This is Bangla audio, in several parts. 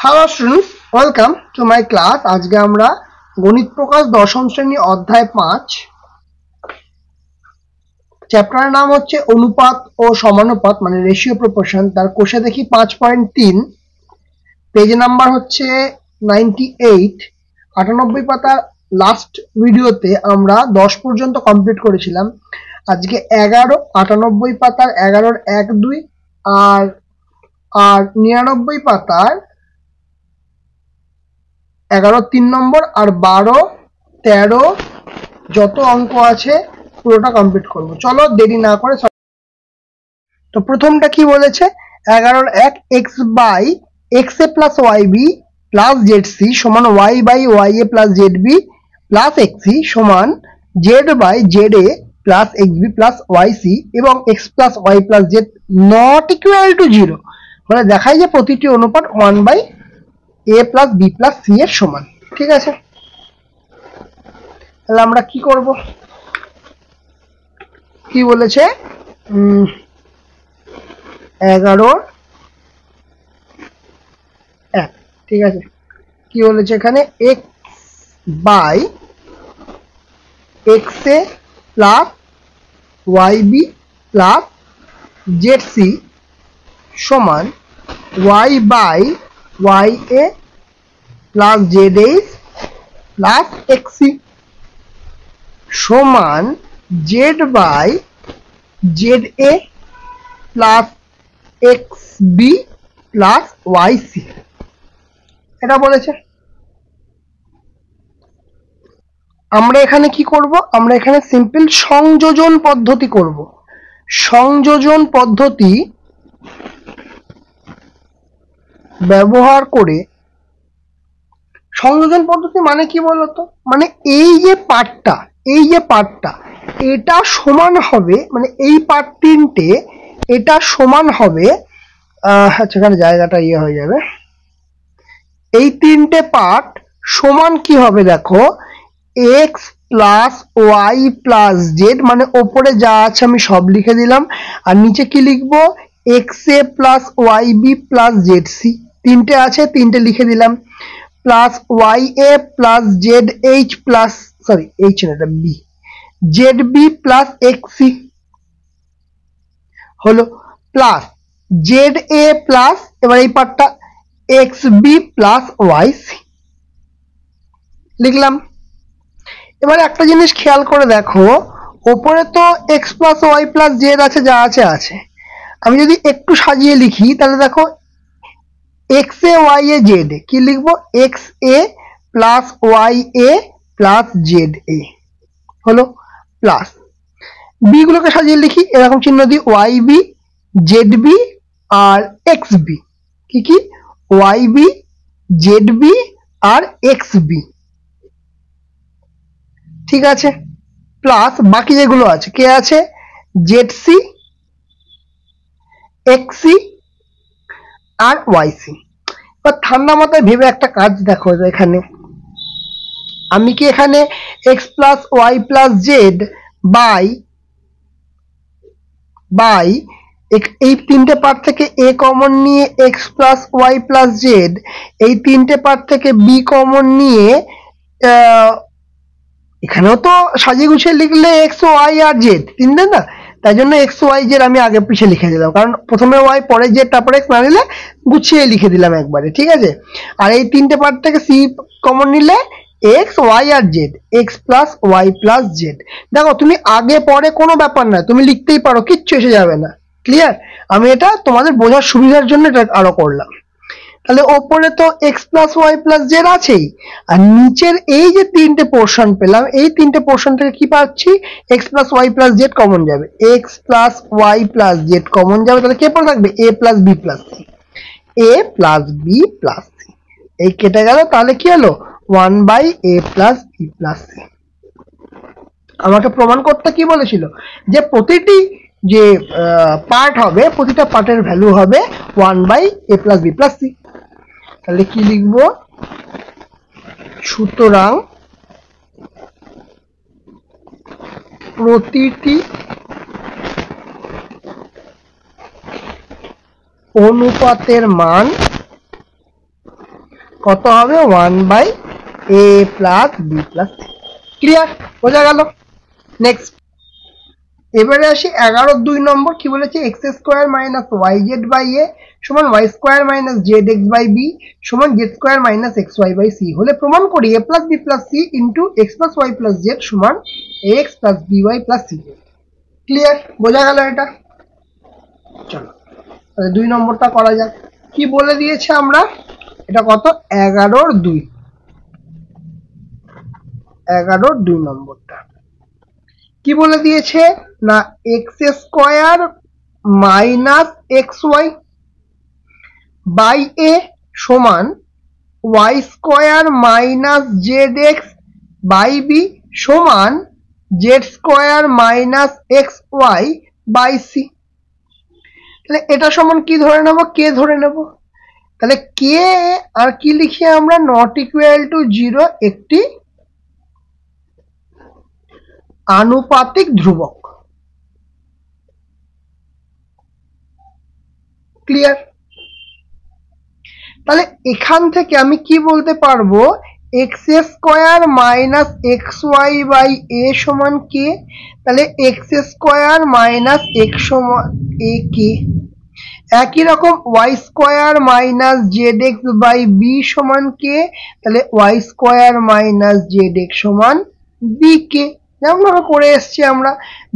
Hello students, welcome to my class. আজকে আমরা গণিত প্রকাশ দশম শ্রেণী অধ্যায় 5 চ্যাপ্টারের নাম হচ্ছে অনুপাত ও সমানুপাত, মানে রেশিও প্রপোর্শন। তার কোষে দেখি 5.3, পেজ নাম্বার হচ্ছে 98। 98 পাতার লাস্ট ভিডিওতে আমরা 10 পর্যন্ত কমপ্লিট করেছিলাম। আজকে 11, 98 পাতার 11-র 1-2 আর 99 পাতার 11-3 নম্বর আর 12-13 যত অঙ্ক আছে পুরোটা কমপ্লিট করব। চলো দেরি না করে। তো প্রথমটা কি বলেছে, 11-র 1 X by X A plus Y B plus Z C সমান Y by Y A plus Z B plus X C সমান Z by Z A plus X B plus Y C এবং X plus Y plus Z not equal to 0 মানে দেখায় যে প্রতিটি অনুপাত 1 by A plus B plus C এর সমান। ঠিক আছে, তাহলে আমরা কি করব, কি বলেছে 11-র 1, ঠিক আছে, কি বলেছে এখানে X by X A plus Y B plus Z C সমান Y by Y A plus Z H plus X C সমান Z by Z A plus X B plus Y C, এটা বলেছে। আমরা এখানে কি করব, আমরা এখানে সিম্পল সংযোজন পদ্ধতি করব। সংযোজন পদ্ধতি ব্যবহার করে, সংযোজন পদ্ধতি মানে কি বলতো, মানে এই যে পার্টটা এটা সমান হবে, মানে এই পার্ট তিনটে এটা সমান হবে, আচ্ছা এখানে জায়গাটা হয়ে যাবে, এই তিনটে পার্ট সমান কি হবে দেখো, x plus Y plus z, মানে ওপরে যা আছে আমি সব লিখে দিলাম, আর নিচে কি লিখবো, X A plus Y B plus Z C, তিনটে আছে তিনটে লিখে দিলাম, plus Y A plus Z H plus, sorry H না এটা B, Z B plus X C হলো, প্লাস জেড এ প্লাস, এবার এই পার্টটা X B plus Y C লিখলাম। এবার একটা জিনিস খেয়াল করে দেখো, ওপরে তো x plus Y plus Z আছে, যা আছে আছে, আমি যদি একটু সাজিয়ে লিখি তাহলে দেখো X A Y A Z A কি লিখবো, X A plus Y A plus Z A হলো, প্লাস বি গুলোকে সাজিয়ে লিখি এরকম চিহ্ন দিই, ওয়াই বি জেড বি আর এক্স বি, কি কি ওয়াই বি জেড বি আর এক্স বি, ঠিক আছে, প্লাস বাকি যেগুলো আছে, কে আছে জেড সি এক্স সি আর ওয়াই সি। এবার ঠান্ডা মাথায় ভেবে একটা কাজ দেখো, এখানে আমি কি এখানে x plus Y plus z by এই তিনটে পার্ট থেকে এ কমন নিয়ে x plus Y plus z, এই তিনটে পার্ট থেকে বি কমন নিয়ে, এখানেও তো সাজিয়ে গুছিয়ে লিখলে এক্স ওয়াই আর জেড তিনটে না, তাই জন্য এক্স ওয়াই জেড আমি আগে পিছিয়ে লিখে দিলাম, কারণ প্রথমে ওয়াই পরে জেড তারপরে এক্স না নিলে গুছিয়ে লিখে দিলাম একবারে, ঠিক আছে। আর এই তিনটে পার্ট থেকে সি কমন নিলে এক্স ওয়াই আর Z, x plus Y plus Z. দেখো তুমি আগে পরে কোনো ব্যাপার না, তুমি লিখতেই পারো, কিচ্ছু এসে যাবে না, ক্লিয়ার। আমি এটা তোমাদের বোঝার সুবিধার জন্য এটা আরো করলাম। তাহলে ওপরে তো x plus Y plus z আছেই, আর নিচের এই যে তিনটে পোর্শন পেলাম, এই তিনটে পোর্শন থেকে কি পাচ্ছি, X plus Y plus Z common যাবে, X plus Y plus Z common যাবে, তাহলে কে পড়ে থাকবে, A plus B plus C, A plus B plus C, এই কেটে গেল, তাহলে কি হলো 1 by A plus B plus C. আমাকে প্রমাণ করতে কি বলেছিল, যে প্রতিটি যে পার্ট হবে, প্রতিটা পার্টের ভ্যালু হবে 1 by A plus B plus C. তাহলে কি লিখবো, সুতরাং প্রতিটি অনুপাতের মান কত হবে 1/a plus B plus C. Clear? বোঝা গেল? নেক্সট এবারে আসি 11-2 নম্বর। কি বলেছে? X square minus Y Z by A সমান Y square minus Z x by B সমান Z square minus x Y by C হলে প্রমাণ করি A plus B plus C into x plus Y plus Z সমান X plus B Y plus C. Clear? বোঝা গেল এটা? চলো তাহলে 2 নম্বরটা করা যাক। কি বলে দিয়েছে আমরা? এটা কত? 11-2 নম্বরটা কি বলে দিয়েছে না X square minus x Y by A সমান Y square minus Z x by B সমান Z square minus x Y by C. তাহলে এটা সমান কি ধরে নেব? কে ধরে নেব। তাহলে কে আর কি লিখি আমরা? নট ইকুয়াল টু 0 একটি আনুপাতিক ধ্রুবক। ক্লিয়ার? তাহলে এখান থেকে আমি কি বলতে পারবো? X square minus x Y by A সমান কে। তাহলে এক্স স্কোয়ার মাইনাস এক্স সমান এ কে। একই রকম y square minus Z x by B সমান কে। তাহলে y square minus Z x সমান বি কে। যেমন করে এসছি আমরা।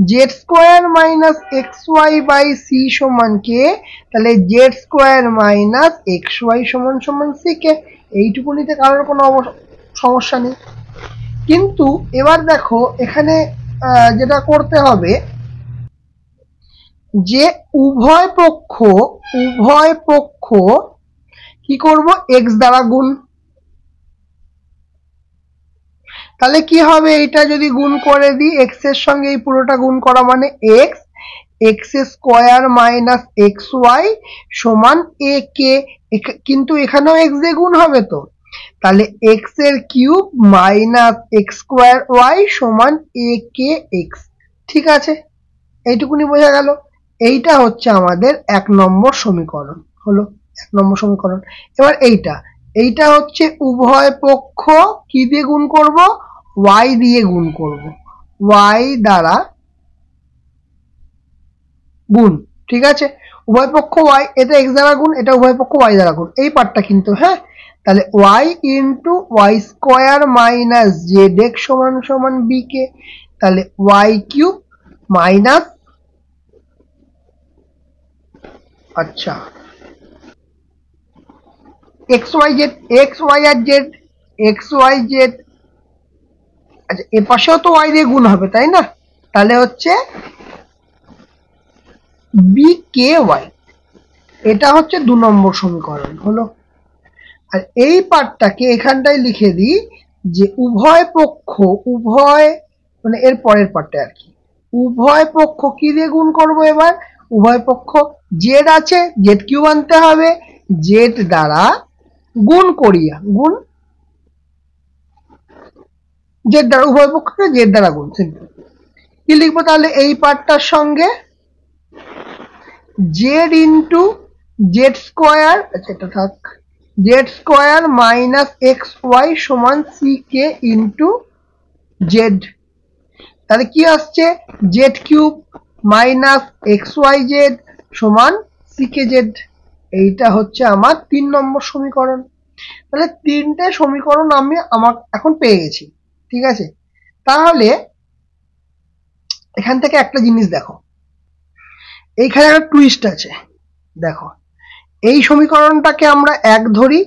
Z square minus x Y by c সমান কে। তাহলে z square minus x y সমান সমান সি কে। এইটুকুনিতে কারোর কোনো সমস্যা নেই। কিন্তু এবার দেখো এখানে যেটা করতে হবে যে উভয় পক্ষ কি করব? এক্স দ্বারা গুণ। তাহলে কি হবে? এটা যদি গুণ করে দিই এক্স এর সঙ্গে এই পুরোটা গুণ করা মানে x x square minus x y সমান এ কে। কিন্তু এখানেও এক্স দিয়ে গুণ হবে তো। তাহলে এক্স এর cube minus x square y সমান এ কে এক্স। ঠিক আছে? এইটুকুনি বোঝা গেল? এইটা হচ্ছে আমাদের 1 নম্বর সমীকরণ। হলো 1 নম্বর সমীকরণ। এবার এইটা হচ্ছে উভয় পক্ষ কি দিয়ে গুণ করব? y দিয়ে গুণ করব। y দ্বারা গুণ। ঠিক আছে? উভয় পক্ষ y, এটা x দ্বারা গুণ, এটা উভয় পক্ষ y দ্বারা গুণ। এই পার্টটা কিন্তু, হ্যাঁ। তাহলে y into Y square minus Z x সমান সমান বি কে। তাহলে y কিউব মাইনাস আচ্ছা X Y Z, X Y আর জেড, এক্স ওয়াই জেড। আচ্ছা এ পাশেও তো ওয়াই দিয়ে গুণ হবে তাই না? তাহলে হচ্ছে বি কে ওয়াই। এটা হচ্ছে 2 নম্বর সমীকরণ। হলো। আর এই পার্টটাকে এখানটায় লিখে দিই যে উভয় পক্ষ মানে এর পরের পার্টটা আর কি। উভয় পক্ষ কি দিয়ে গুণ করব? এবার উভয় পক্ষ জেড আছে, জেড কিউব আনতে হবে, জেড দ্বারা গুণ করিয়া গুণ জেড দ্বারা, উভয় পক্ষকে জেড দ্বারা গুণ। সিম্পল। কি লিখবো তাহলে এই পার্টটার সঙ্গে? জেড ইন্টু জেড স্কোয়ার, আচ্ছা এটা থাক, z square minus x y সমান সি কে ইন্টু জেড। তাহলে কি আসছে? Z cube minus x Y z সমান সি কে জেড। এইটা হচ্ছে আমার 3 নম্বর সমীকরণ। তাহলে 3টে সমীকরণ আমি এখন পেয়ে গেছি। ঠিক আছে? তাহলে এখান থেকে একটা জিনিস দেখো, এইখানে একটা টুইস্ট আছে। দেখো এই সমীকরণটাকে আমরা 1 ধরি,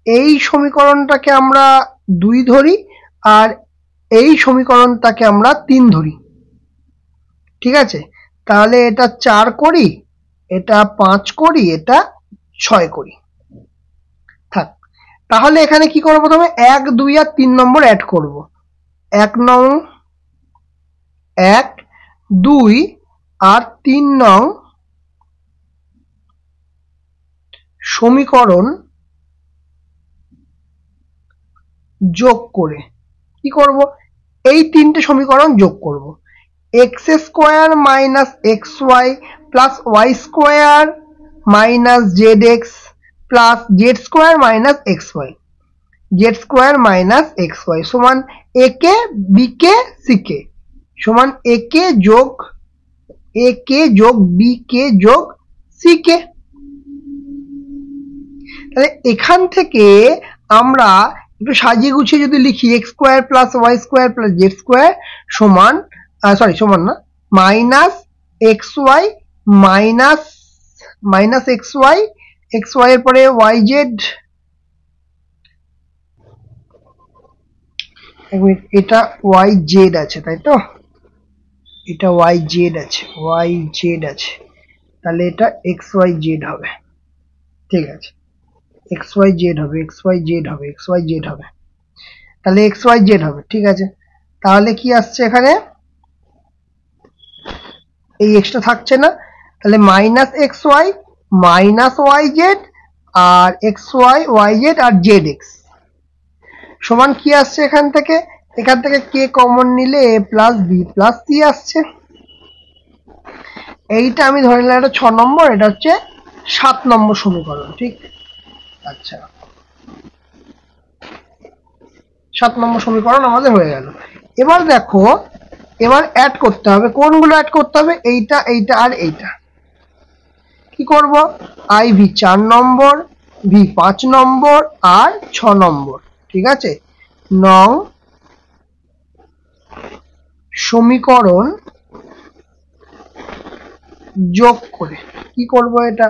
এই সমীকরণটাকে আমরা 2 ধরি, আর এই সমীকরণটাকে আমরা 3 ধরি। ঠিক আছে? তাহলে এটা 4 করি, এটা 5 করি, এটা 6 করি। থাক। তাহলে এখানে কি করব? প্রথমে 1, 2 আর 3 নম্বর অ্যাড করব। 1 নং 1, 2 আর 3 নং সমীকরণ যোগ করে কি করব? এই 3টে সমীকরণ যোগ করব। X square minus x y plus Y square minus Z x plus Z square minus x Y. Z square minus x y সমান a K B K C K সমান এ কে যোগ বি কে যোগ সি কে। তাহলে এখান থেকে আমরা একটু সাজিয়ে গুছিয়ে যদি লিখি x square plus Y square plus Z square সমান সমান না minus x Y minus x y এর পরে ওয়াই জেড, এটা ওয়াই জেড আছে তাই তো, এটা ওয়াই জেড আছে তাহলে এটা এক্স ওয়াই জেড হবে। ঠিক আছে, এক্স ওয়াই জেড হবে তাহলে এক্স ওয়াই জেড হবে। ঠিক আছে, তাহলে কি আসছে এখানে, এই এক্সটা থাকছে না, তাহলে minus x Y minus Y Z আর এক্স ওয়াই জেড আর জেড এক্স সমান কি আসছে এখান থেকে কে কমন নিলে A plus B plus C আসছে। এইটা আমি ধরে নিলাম এটা 6 নম্বর, এটা হচ্ছে 7 নম্বর সমীকরণ। ঠিক, আচ্ছা 7 নম্বর সমীকরণ আমাদের হয়ে গেল। এবার দেখো, এবার অ্যাড করতে হবে, কোনগুলো অ্যাড করতে হবে, এইটা আর এইটা। কি করব, আই ভি 4 নম্বর, ভি 5 নম্বর আর 6 নম্বর। ঠিক আছে, নং সমীকরণ যোগ করে কি করব, এটা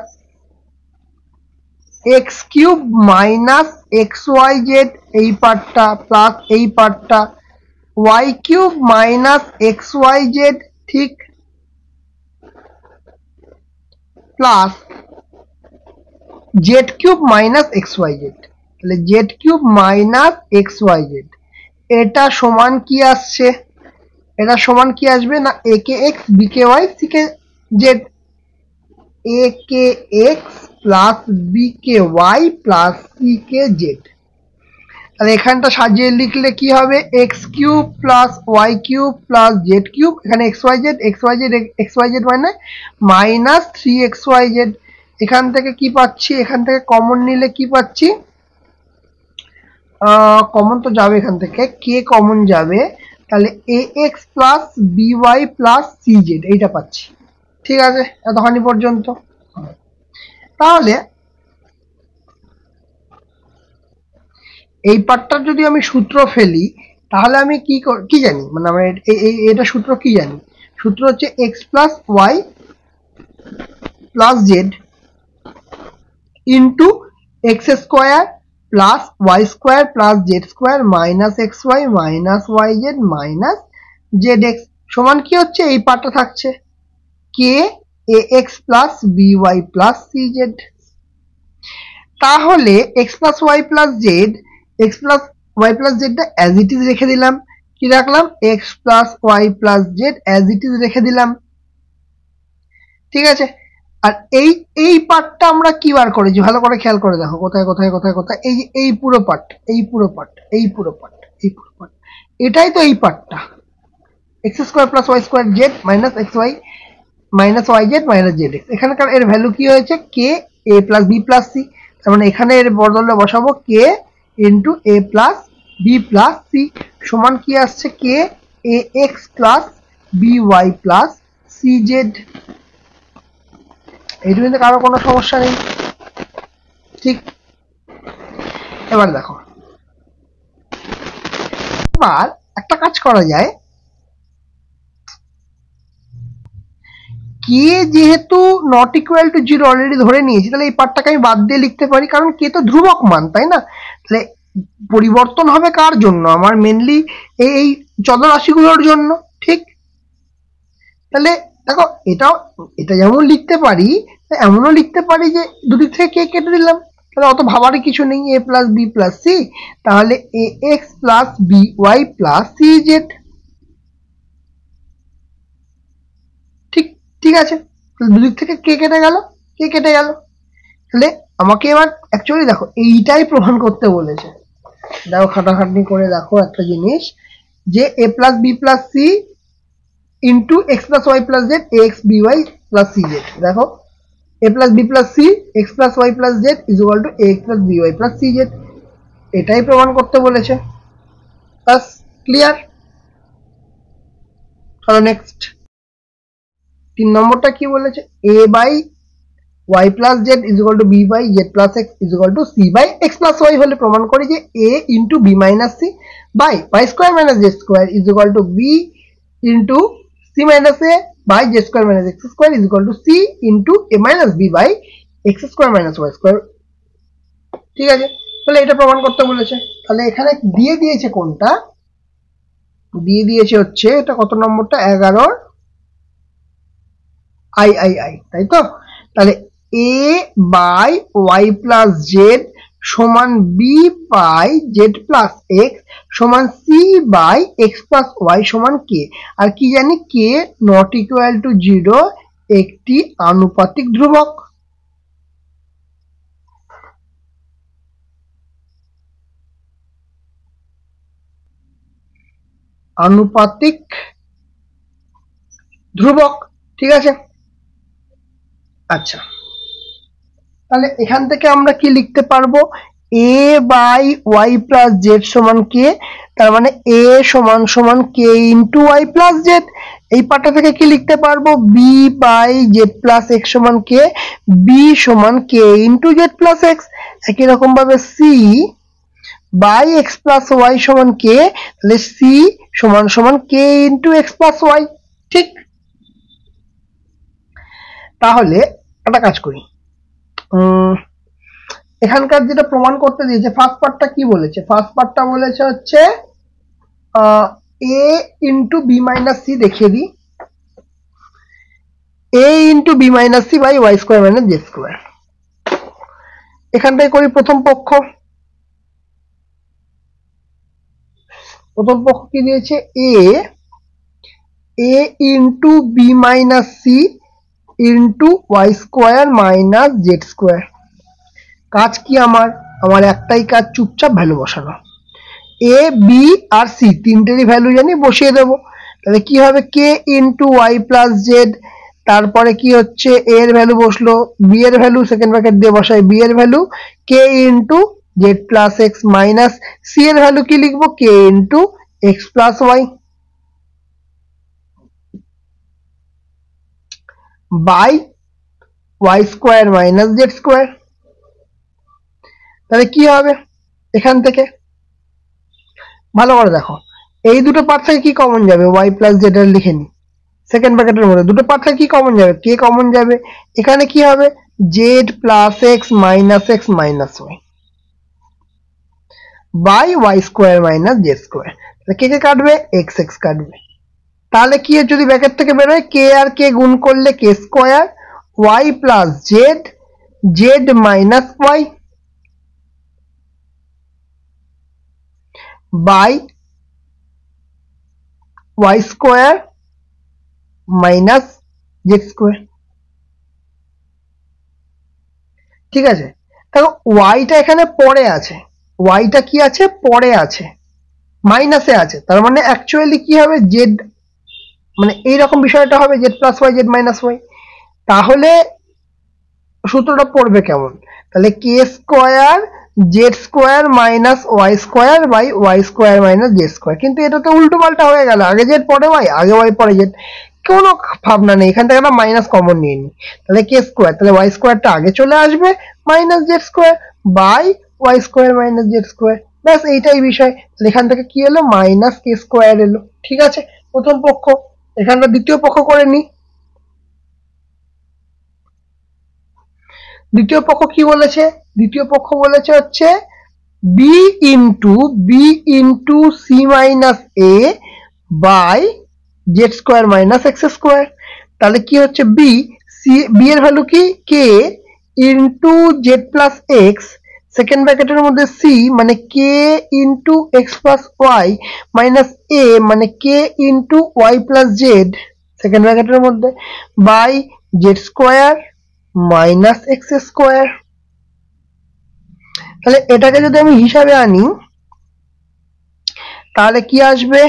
X cube minus x Y Z এই পার্টটা প্লাস এই পার্টটা Y cube minus x Y Z, ঠিক, plus Z cube minus x Y Z. তাহলে Z cube minus x Y Z এটা সমান কি আসছে, এটা সমান কি আসবে না A K X B K Y C k z, a K x plus b K y plus c k z. তাহলে এখানটা সাজিয়ে লিখলে কি হবে, x cube plus y cube plus Z cube, এখানে এক্স ওয়াই জেড মানে মাইনাস 3xyz। এখান থেকে কি পাচ্ছি, এখান থেকে কমন নিলে কি পাচ্ছি, কমন তো যাবে এখান থেকে, কে কমন যাবে, তাহলে A X plus B Y plus C Z এইটা পাচ্ছি। ঠিক আছে, এতখানি পর্যন্ত। তাহলে এই পার্টটার যদি আমি সূত্র ফেলি তাহলে আমি কি জানি, মানে আমার এটা সূত্র কি জানি, সূত্র হচ্ছে X plus Y plus Z into X square plus Y square plus Z square minus x Y minus Y Z minus Z x সমান কি হচ্ছে, এই পার্টটা থাকছে K A X plus B Y plus C Z. তাহলে x plus Y plus Z, x plus Y plus জেডটা অ্যাজ ইট ইজ রেখে দিলাম, কি রাখলাম, X plus Y plus Z as it is রেখে দিলাম। ঠিক আছে, আর এই পার্টটা আমরা কি বার করেছি ভালো করে খেয়াল করে দেখো, কোথায় কোথায় কোথায় কোথায়, এই পুরো পার্ট এটাই তো এই পার্টটা, X square plus Y square Z minus x Y minus Y Z minus Z X. এখানকার এর ভ্যালু কি হয়েছে, K A plus B plus C, তার মানে এখানে এর বদলে বসাবো K into A plus B plus C সমান কি আসছে, K A X plus B Y plus C Z. এইটুকুতে কারো কোনো সমস্যা নেই। ঠিক, এবার দেখো, এবার একটা কাজ করা যায়, কে যেহেতু নট ইকুয়াল টু 0 অলরেডি ধরে নিয়েছি, তাহলে এই পার্টটাকে আমি বাদ দিয়ে লিখতে পারি, কারণ কে তো ধ্রুবক মান, তাই না। তাহলে পরিবর্তন হবে কার জন্য, আমার মেনলি এই চলরাশিগুলোর জন্য। ঠিক, তাহলে দেখো এটা যেমন লিখতে পারি এমনও লিখতে পারি যে দুদিক থেকে কে কেটে দিলাম, তাহলে অত ভাবারই কিছু নেই, A plus B plus C, তাহলে A X plus B Y plus C Z. ঠিক আছে, দুদিক থেকে কে কেটে গেল, তাহলে আমাকে এবার অ্যাকচুয়ালি দেখো এইটাই প্রমাণ করতে বলেছে। দেখো খাটাখাটনি করে দেখো একটা জিনিস, যে A plus B plus C into x plus Y plus Z A X B Y plus C Z. দেখো a plus b plus c x plus y plus z is equal to ax plus by plus cz। এটাই প্রমাণ করতে বলেছে। বাস, ক্লিয়ার। চলো নেক্সট। 3 নম্বরটা কি বলেছে, a by y plus z is equal to b by Z plus x is equal to c by x plus y হলে প্রমাণ করি যে a into b minus c by y square minus Z square is equal to b into c minus a by z square minus x square is equal to c into a minus b by x square minus y square. ঠিক আছে, তাহলে এটা প্রমাণ করতে বলেছে। তাহলে এখানে দিয়ে দিয়েছে কোনটা, দিয়ে দিয়েছে হচ্ছে এটা কত নম্বরটা, 11 আই, তাই তো। তাহলে a by Y plus Z সমান B by Z plus x সমান C by x plus Y সমান কে। আর কি জানি, কে নট ইকুয়াল টু 0 একটি আনুপাতিক ধ্রুবক। আনুপাতিক ধ্রুবক, ঠিক আছে। আচ্ছা, তাহলে এখান থেকে আমরা কি লিখতে পারবো, a by Y plus Z সমান কে, তার মানে a সমান সমান k into y plus z. এই পার্টটা থেকে কি লিখতে পারবো, b by Z plus x সমান কে, b সমান k into Z plus x. একই রকম ভাবে c by x plus Y সমান কে, তাহলে c সমান সমান k into x plus y. ঠিক, তাহলে একটা কাজ করি, এখানকার যেটা প্রমাণ করতে দিয়েছে ফার্স্ট পার্টটা কি বলেছে, ফার্স্ট পার্টটা বলেছে হচ্ছে a into b minus c, দেখিয়ে দিই, a into b minus c by Y square minus Z square. এখানটায় করি প্রথম পক্ষ, প্রথম পক্ষ কি দিয়েছে, a into b minus c into Y square minus Z square. কাজ কি আমার, আমার একটাই কাজ, চুপচাপ ভ্যালু বসানো, এ বি আর সি তিনটেরই ভ্যালু জানি, বসিয়ে দেবো। তাহলে কি হবে, k into y plus z, তারপরে কি হচ্ছে এ এর ভ্যালু বসলো, বি এর ভ্যালু সেকেন্ড ব্র্যাকেট দিয়ে বসাই বি এর value, K into Z plus x minus C এর ভ্যালু কি লিখবো, K into x plus Y by Y square minus Z square. তাহলে কি হবে, এখান থেকে ভালো করে দেখো, এই দুটো পার্ট থেকে কি কমন যাবে, ওয়াই প্লাস জেড এর লিখে নি, সেকেন্ড ব্র্যাকেটের মধ্যে দুটো পার্ট থেকে কি কমন যাবে, কে কমন যাবে, এখানে কি হবে, z plus x minus Y by Y square minus Z square. তাহলে কে কে কাটবে, এক্স এক্স কাটবে। তাহলে কি যদি ব্র্যাকেট থেকে বেরোয়, কে আর কে গুণ করলে K square, Y plus Z, Z minus Y by Y square minus Z square. ঠিক আছে, দেখো ওয়াইটা এখানে পরে আছে, ওয়াইটা কি আছে, পরে আছে, মাইনাসে আছে, তার মানে অ্যাকচুয়ালি কি হবে, জেড মানে এইরকম বিষয়টা হবে, z plus y Z minus y. তাহলে সূত্রটা পড়বে কেমন, তাহলে k square z square minus y square by Y square minus Z square. কিন্তু এটা তো উল্টো পাল্টা হয়ে গেল, আগে জেড পরে ওয়াই, আগে ওয়াই পরে জেড, কোনো ভাবনা নেই, এখান থেকে একটা মাইনাস কমন নিয়ে নি। তাহলে কে স্কোয়ার, তাহলে ওয়াই স্কোয়ারটা আগে চলে আসবে, minus Z square by Y square minus Z square, ব্যাস এইটাই বিষয়। তাহলে এখান থেকে কি এলো, মাইনাস কে স্কোয়ার এলো। ঠিক আছে, প্রথম পক্ষ, এখানটা দ্বিতীয় পক্ষ করে নি। দ্বিতীয় পক্ষ কি বলেছে, দ্বিতীয় পক্ষ বলেছে হচ্ছে b into c minus a by z square minus x square. তাহলে কি হচ্ছে, বি এর ভ্যালু কি, k into Z plus x, second ব্র্যাকেটের মধ্যে সি মানে k into x plus y minus a মানে k into y plus z second ব্র্যাকেটের মধ্যে by z square minus x square. তাহলে এটাকে যদি আমি হিসাবে আনি, তাহলে কি আসবে,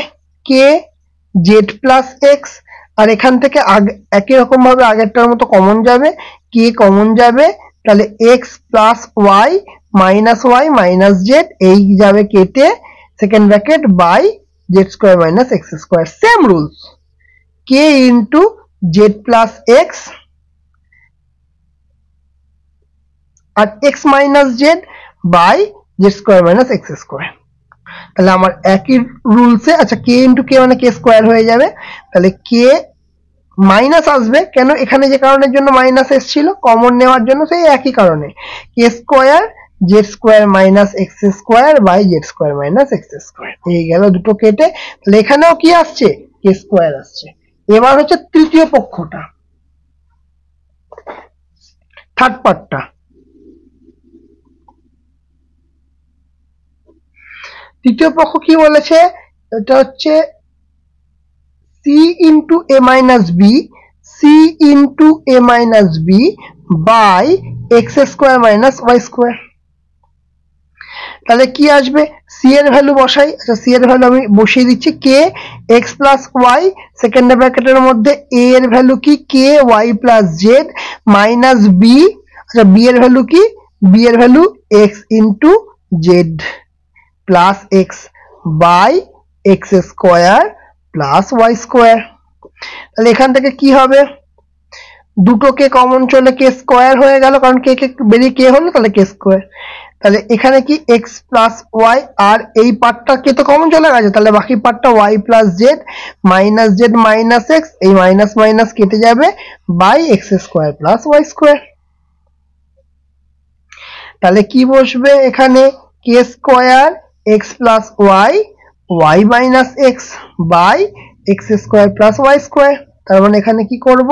কে জেড প্লাস এক্স, আর এখান থেকে একই রকম ভাবে আগেরটার মতো কমন যাবে, কে কমন যাবে, তাহলে x plus y minus y minus z, এই যাবে কেটে, second bracket by z square minus x square, same rules, k into Z plus x আর x minus z by z square minus x square. তাহলে আমার একই রুলসে, আচ্ছা কে ইন্টু কে মানে কে স্কোয়ার হয়ে যাবে, তাহলে কে মাইনাস আসবে কেন, এখানে যে কারণের জন্য মাইনাস এসেছিল কমন নেওয়ার জন্য, সেই একই কারণে, k square z square minus x square by z square minus x square, এই গেল দুটো কেটে। তাহলে এখানেও কি আসছে, কে স্কোয়ার আসছে। এবার হচ্ছে তৃতীয় পক্ষটা, থার্ড পার্টটা। তৃতীয় পক্ষ কি বলেছে, এটা হচ্ছে c into a minus b, c into a minus b by x square minus y square. তাহলে কি আসবে, সি এর ভ্যালু বসাই, আচ্ছা সি এর ভ্যালু আমি বসিয়ে দিচ্ছি, k x plus y, second ব্র্যাকেটের মধ্যে এ এর ভ্যালু কি k y plus z minus b, আচ্ছা বি এর ভ্যালু কি, বি এর value x into Z plus x by x square plus Y square. তাহলে এখান থেকে কি হবে, দুটো কে কমন চলে কে স্কোয়ার হয়ে গেল, কারণ কে কে বেরিয়ে কে হলো, তাহলে কে স্কোয়ার। তাহলে এখানে কি এক্স প্লাস ওয়াই, আর এই পার্টটা কে তো কমন চলে গেছে, তাহলে বাকি পার্টটা y plus z minus x, এই মাইনাস মাইনাস কেটে যাবে by x square plus Y square. তাহলে কি বসবে এখানে, k square x plus y, y minus x by x square plus Y square. তার মানে এখানে কি করব,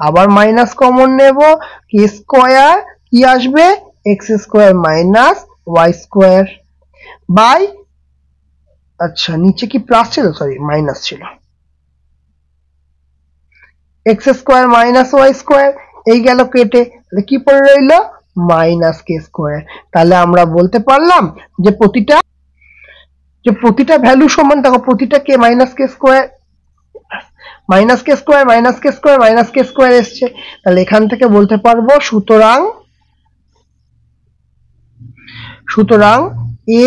আবার মাইনাস কমন নেব, কে স্কোয়ার কি আসবে, x square minus y square by, আচ্ছা নিচে কি প্লাস ছিল, সরি মাইনাস ছিল, x square minus y square, এই গেল কেটে, তাহলে কি পড়ে রইল, মাইনাস কে স্কোয়ার। তাহলে আমরা বলতে পারলাম যে প্রতিটা ভ্যালু সমান, দেখো প্রতিটা k minus k square minus k square minus k square minus k square এসছে, তাহলে এখান থেকে বলতে পারবো সুতরাং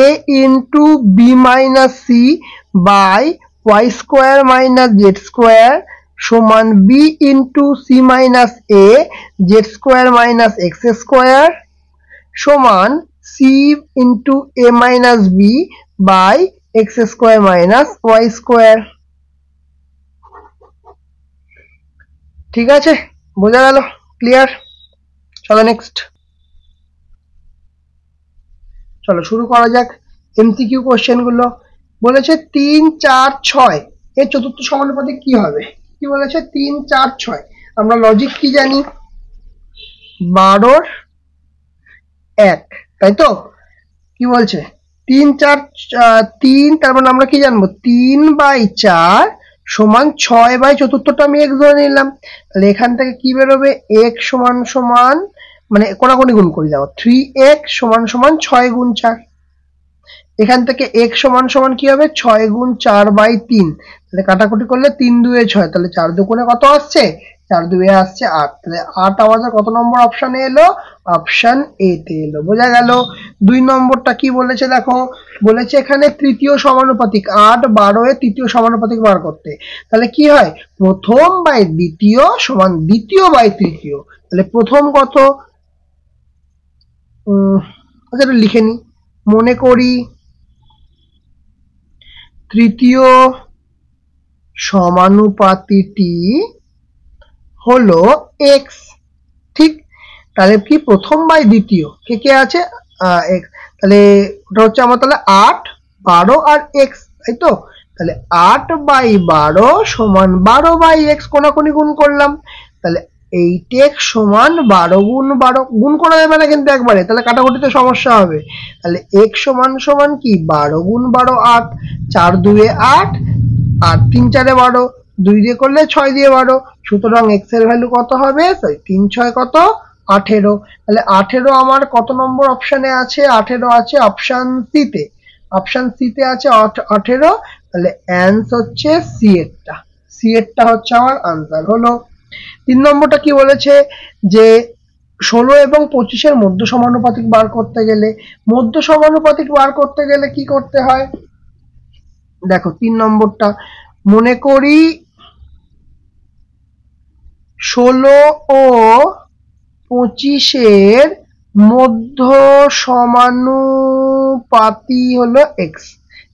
a into b minus c by Y square minus Z square সমান b into c minus a z square minus x square সমান c into a minus b by x square minus y square. ঠিক আছে, বোঝা গেল, ক্লিয়ার। চলো নেক্সট, চলো শুরু করা যাক এমসিকিউ কোশ্চেন গুলো। বলেছে 3, 4, 6 এর চতুর্থ সমানুপাতিক কি হবে, কি বলেছে 3, 4, 6, আমরা লজিক কি জানি, 12 1, তাই তো, কি বলছে 3, 4, 3, তার মানে আমরা কি জানবো 3/4 সমান 6 চতুর্থটা আমি x ধরে নিলাম, তাহলে এখান থেকে কি বেরোবে, x সমান সমান, মানে কোনাকুনি গুণ করে যাও, 3x সমান সমান 6 গুণ 4, এখান থেকে x সমান সমান কি হবে 6 গুণ 4/3, তাহলে কাটাকুটি করলে 3 2 6, তাহলে 4 দুগুণে কত আসছে, 4 2 আসছে 8, তাহলে 8 আমাদের কত নম্বর অপশানে এলো, অপশন এ তে এলো। বোঝা গেল। 2 নম্বরটা কি বলেছে দেখো, বলেছে এখানে তৃতীয় সমানুপাতিক 8 12 এর তৃতীয় সমানুপাতিক বার করতে, তাহলে কি হয়, প্রথম বাই দ্বিতীয় সমান দ্বিতীয় বাই তৃতীয়, তাহলে প্রথম কত, আচ্ছা লিখে নি, মনে করি তৃতীয় সমানুপাতিটি হলো x, ঠিক, তাহলে কি প্রথম বাই দ্বিতীয় কে কে আছে x, তাহলে ওটা হচ্ছে আমার তাহলে 8 12 আর x, তাই তো, তাহলে 8/12 সমান 12/x, কোনাকুনি গুণ করলাম, তাহলে 8x সমান 12 গুণ 12, গুণ করা যাবে না কিন্তু একবারে, তাহলে কাটাকুটিতে সমস্যা হবে, তাহলে x সমান সমান কি 12 গুণ 12 8, 4 2 8, 8 3 4 12, 2 দিয়ে করলে 6 দিয়ে 12, সুতরাং x এর ভ্যালু কত হবে, 3 6 কত 18, তাহলে 18 আমার কত নম্বর অপশানে আছে, 18 আছে অপশান সি তে, অপশান সি তে আছে 18, তাহলে অ্যান্সার হচ্ছে সি এরটা হচ্ছে আমার আনসার হলো। 3 নম্বরটা কি বলেছে যে 16 এবং 25-এর মধ্য সমানুপাতিক বার করতে গেলে কি করতে হয়? দেখো 3 নম্বরটা মনে করি 16 ও 25-এর মধ্য সমানুপাতি হলো x।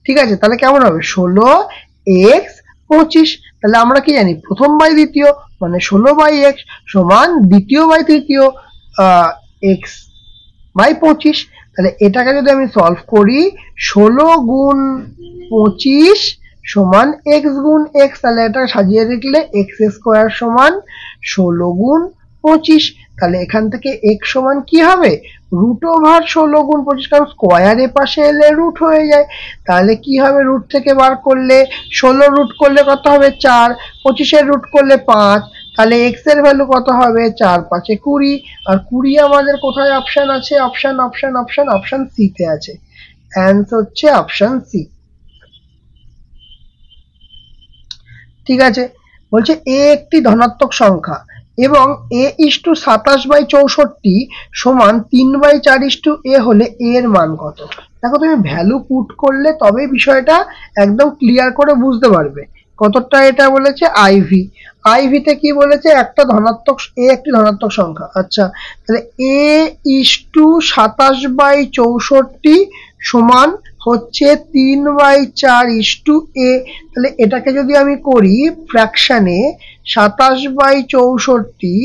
ঠিক আছে, তাহলে কেমন হবে? 16x 25। তাহলে আমরা কি জানি? প্রথম বাই দ্বিতীয় মানে 16/x সমান দ্বিতীয় বাই তৃতীয় x বাই 25। তাহলে এটাকে যদি আমি সলভ করি 16 গুণ 25 সমান x গুণ x, তাহলে এটা সাজিয়ে লিখলে x স্কোয়ার সমান 16 গুণ 25। তাহলে এখান থেকে x সমান কি হবে? রুট ওভার 16 গুণ 25, কারণ স্কোয়ার এ পাশে এলে রুট হয়ে যায়। তাহলে কি হবে? রুট থেকে বার করলে 16 রুট করলে কত হবে? 4, 25-এর রুট করলে 5, তাহলে x এর ভ্যালু কত হবে? 4 5 20। আর 20 আমাদের কোথায় অপশন আছে? অপশন সি তে আছে। অ্যান্সার হচ্ছে অপশন সি। ঠিক আছে, বলছে a একটি ধনাত্মক সংখ্যা এবং a:27/64 সমান 3/4:a হলে a এর মান কত? দেখো তুমি ভ্যালু পুট করলে তবেই বিষয়টা একদম ক্লিয়ার করে বুঝতে পারবে। কতটা এটা বলেছে? আইভিতে কি বলেছে? একটা ধনাত্মক, a একটি ধনাত্মক সংখ্যা। আচ্ছা, তাহলে a:27/64 সমান হচ্ছে 3/4:a। তাহলে এটাকে যদি আমি করি ফ্র্যাকশনে 27/64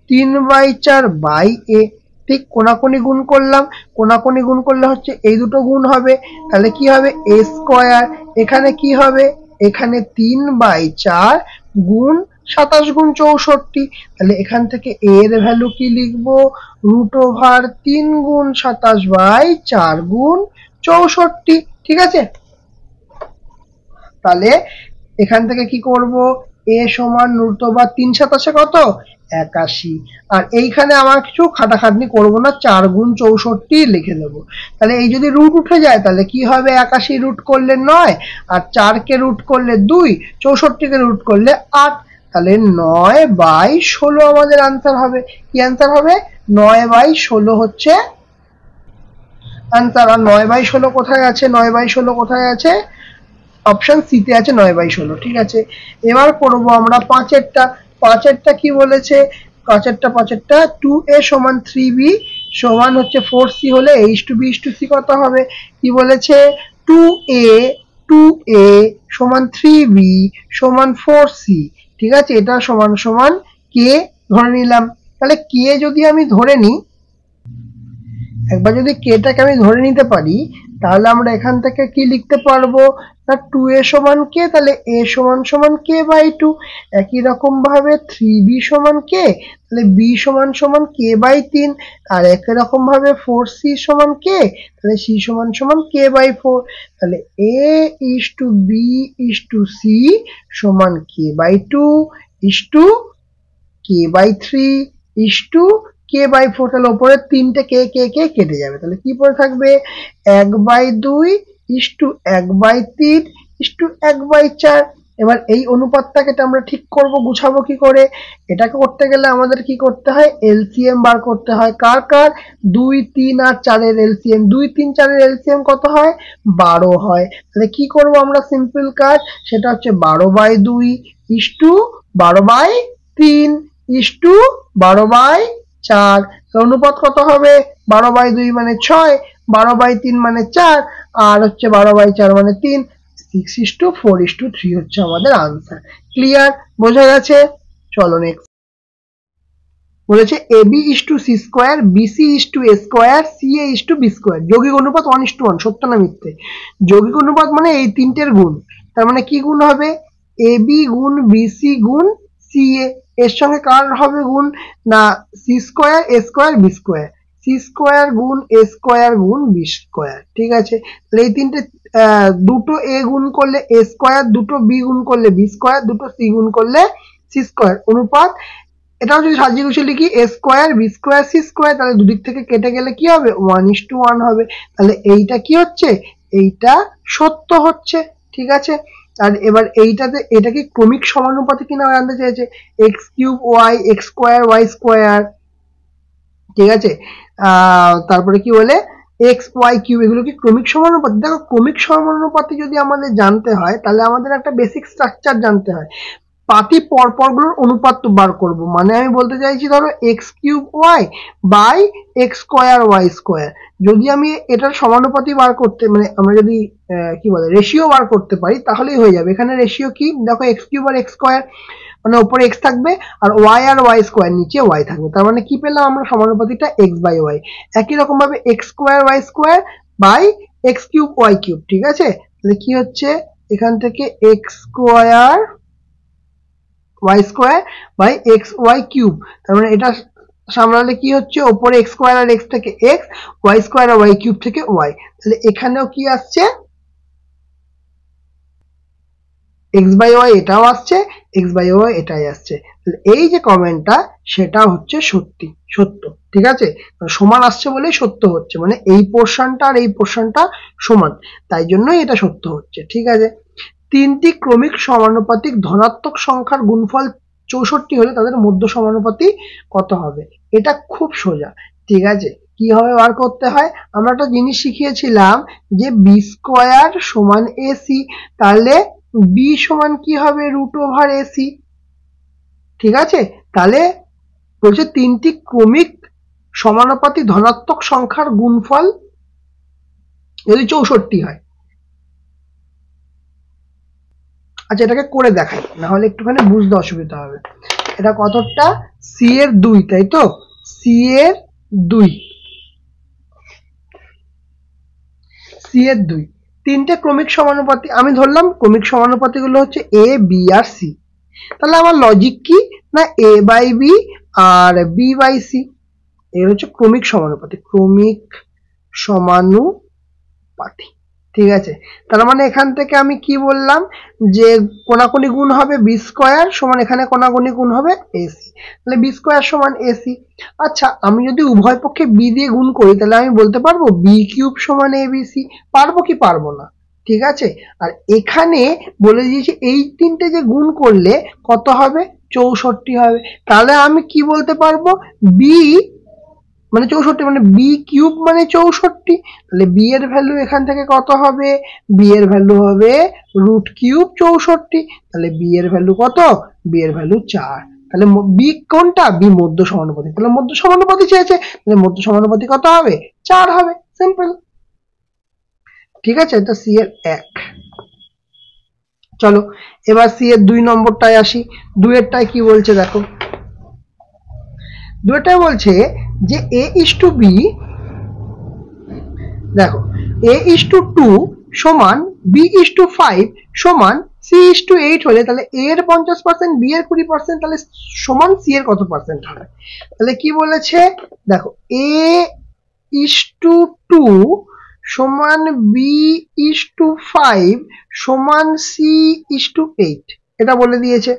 3/4/a, ঠিক কোনাকুনি গুণ করলাম, কোনাকুনি গুণ করলে হচ্ছে এই দুটো গুণ হবে, তাহলে কি হবে? a square. এখানে কি হবে? এখানে 3/4 গুণ 27 গুণ 64। তাহলে এখান থেকে a এর ভ্যালু কি লিখবো? রুট ওভার 3 গুণ 27/4 গুণ 64। ঠিক আছে, তাহলে এখান থেকে কি করব? a সমান রুট ওভার 3 27 কত? 81। আর এইখানে আমার কিছু খাটাখাটনি করব না, 4 গুণ 64 লিখে দেবো। তাহলে এই যদি রুট উঠে যায় তাহলে কি হবে? 81 রুট করলে 9, আর 4 কে রুট করলে 2, 64 কে রুট করলে 8। তাহলে 9/16 আমাদের আনসার হবে। কি আনসার হবে? 9/16 হচ্ছে আনসার। আর 9/16 কোথায় আছে? 9/16 কোথায় আছে? অপশন সি তে আছে 9/16। ঠিক আছে, এবার করবো আমরা পাঁচেরটা কি বলেছে? পাঁচেরটা 2a সমান 3b সমান হচ্ছে 4c হলে h2b/c কত হবে? কি বলেছে? 2a সমান 3b সমান 4c। ঠিক আছে, এটা সমান সমান k ধরে নিলাম। তাহলে k যদি আমি ধরে নিই, একবার যদি কেটাকে আমি ধরে নিতে পারি, তাহলে আমরা এখান থেকে কি লিখতে পারবো? না 2a সমান k, তাহলে a সমান সমান k/2। একই রকম ভাবে 3b সমান k, তাহলে b সমান সমান k/3। আর একই রকম ভাবে 4c সমান k, তাহলে c সমান সমান k/4। তাহলে a:b:c সমান k/2 k/3 k/4। তাহলে উপরে 3টে k কেটে যাবে, তাহলে কি পড়ে থাকবে? 1/2 1/3 1/4। এবার এই অনুপাতটাকে আমরা ঠিক করব, গুছাবো কি করে? এটাকে করতে গেলে আমাদের কি করতে হয়? এলসিএম বার করতে হয়। কার কার? 2 3 আর 4 এর এলসিএম। 2 3 4 এর এলসিএম কত হয়? 12 হয়। তাহলে কি করব আমরা? সিম্পল কাজ, সেটা হচ্ছে 12/2 12/3 12/4। অনুপাত কত হবে? 12/2 মানে 6, 12/3 মানে 4, আর হচ্ছে 12/4 মানে 3। 6:4:3 হচ্ছে আমাদের আনসার। ক্লিয়ার? বোঝা গেছে? চলো নেক্সট। বলেছে ab:c², bc:a², ca:b²। যৌগিক অনুপাত 1:1। সত্য না মিথ্যে? যৌগিক অনুপাত মানে এই তিনটের গুণ। তার মানে কি গুণ হবে? ab গুণ bc গুণ ca। এর সঙ্গে কার হবে গুণ? না c² a² b²। c² গুণ a² গুণ b²। ঠিক আছে, তাহলে এই তিনটে দুটো a গুণ করলে a², দুটো b গুণ করলে b², দুটো c গুণ করলে c²। অনুপাত এটাও যদি সাজিয়ে গুছিয়ে লিখি a² b² c², তাহলে দুদিক থেকে কেটে গেলে কি হবে? 1:1 হবে। তাহলে এইটা কি হচ্ছে? এইটা সত্য হচ্ছে। ঠিক আছে, আর এবার এইটাতে এটা কি ক্রমিক সমানুপাতি কিনা জানতে চেয়েছে। x³ y x² y²। ঠিক আছে। তারপরে কি বলে এক্স ওয়াই কিউব, এগুলো কি ক্রমিক সমানুপাতি। দেখো ক্রমিক সমানুপাতি যদি আমাদের জানতে হয় তাহলে আমাদের একটা বেসিক স্ট্রাকচার জানতে হয়, পাতি পরপরগুলোর অনুপাত বার করব। মানে আমি বলতে চাইছি ধরো x cube y by x square y square, যদি আমি এটার সমানুপাতি বার করতে মানে আমরা যদি কি বলে রেশিও বার করতে পারি তাহলেই হয়ে যাবে। এখানে রেশিও কি দেখো এক্স কিউব আর এক্স স্কোয়ার, মানে উপরে এক্স থাকবে আর ওয়াই স্কোয়ার নিচে ওয়াই থাকবে, তার মানে কি পেলাম আমরা সমানুপাতিটা এক্স বাই ওয়াই। একই রকম ভাবে x square y square by x cube y cube, ঠিক আছে। তাহলে কি হচ্ছে এখান থেকে x square y square by x y cube, তার মানে এটা সামলালে কি হচ্ছে ওপরে এক্স স্কোয়ার আর এক্স থেকে এক্স, ওয়াই স্কোয়ার আর ওয়াই কিউব থেকে ওয়াই, তাহলে এখানেও কি আসছে এক্স বাই ওয়াই, এটাও আসছে এক্স বাই ওয়াই এটাই আসছে। তাহলে এই যে কমেন্টটা সেটা হচ্ছে সত্য, ঠিক আছে। সমান আসছে বলেই সত্য হচ্ছে, মানে এই পোর্শনটা আর এই পোর্শনটা সমান, তাই জন্যই এটা সত্য হচ্ছে, ঠিক আছে। তিনটি ক্রমিক সমানুপাতিক ধনাত্মক সংখ্যার গুণফল 64 হলে তাদের মধ্য সমানুপাতি কত হবে। এটা খুব সোজা, ঠিক আছে। কিভাবে বার করতে হয়, আমরা একটা জিনিস শিখিয়েছিলাম যে বি স্কোয়ার সমান এসি, তাহলে বি সমান কি হবে রুট ওভার এসি, ঠিক আছে। তাহলে বলছে তিনটি ক্রমিক সমানুপাতি ধনাত্মক সংখ্যার গুণফল যদি 64 হয়। আচ্ছা এটাকে করে দেখাই, না হলে একটুখানি বুঝতে অসুবিধা হবে। এটা কতটা সি এর 2, তাই তো, সি এর 2, সি এর 2 তিনটে ক্রমিক সমানুপাতি আমি ধরলাম, ক্রমিক সমানুপাতি গুলো হচ্ছে এ বি আর সি। তাহলে আমার লজিক কি না এ বাই বি আর বি বাই সি, এর হচ্ছে ক্রমিক সমানুপাতি, ক্রমিক সমানুপাতি, ঠিক আছে। তার মানে এখান থেকে আমি কি বললাম যে কোনাকুনি গুণ হবে বি স্কোয়ার সমান এখানে কোনাকুনি গুণ হবে এসি, তাহলে বি স্কোয়ার সমান এসি। আচ্ছা আমি যদি উভয় পক্ষে বি দিয়ে গুণ করি তাহলে আমি বলতে পারবো বি কিউব সমান এবিসি, পারবো কি পারবো না, ঠিক আছে। আর এখানে বলে দিয়েছি এই তিনটে যে গুণ করলে কত হবে 64 হবে, তাহলে আমি কি বলতে পারবো বি মানে 64 মানে বি কিউব মানে 64, তাহলে বি এর ভ্যালু এখান থেকে কত হবে, বি এর ভ্যালু হবে রুট কিউব 64, তাহলে বি এর ভ্যালু কত, বি এর ভ্যালু 4। তাহলে বি কোনটা, বি মধ্য সমানুপাতি, তাহলে মধ্য সমানুপাতি চেয়েছে, তাহলে মধ্য সমানুপাতি কত হবে 4 হবে, সিম্পল, ঠিক আছে। এটা সি এর 1। চলো এবার সি এর 2 নম্বরটায় আসি। 2 এরটায় কি বলছে দেখো, 2 এরটায় বলছে যে a is to b, দেখো a is to 2 সমান b is to 5 সমান c is to 8 হলে তাহলে a এর 50% b এর 20%, তাহলে সমান c এর কত পার্সেন্ট হবে। তাহলে কি বলেছে দেখো a is to 2 সমান b is to 5 সমান c is to 8, এটা বলে দিয়েছে।